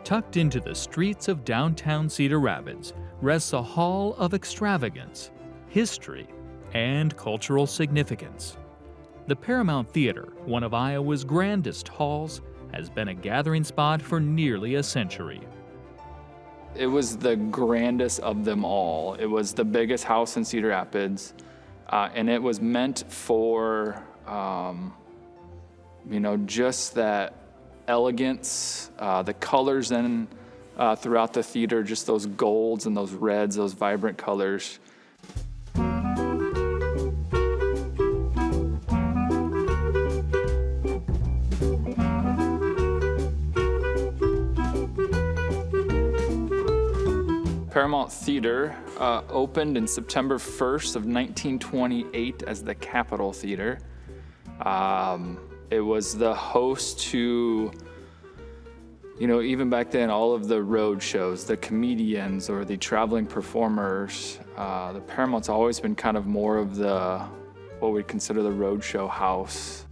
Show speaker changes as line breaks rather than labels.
Tucked into the streets of downtown Cedar Rapids rests a hall of extravagance, history, and cultural significance. The Paramount Theatre, one of Iowa's grandest halls, has been a gathering spot for nearly a century.
It was the grandest of them all. It was the biggest house in Cedar Rapids, and it was meant for, just that elegance, the colors throughout the theater, just those golds and those reds, those vibrant colors. Paramount Theatre opened in September 1st of 1928 as the Capitol Theater. It was the host to, even back then, all of the road shows, the comedians or the traveling performers. The Paramount's always been kind of more of what we consider the road show house.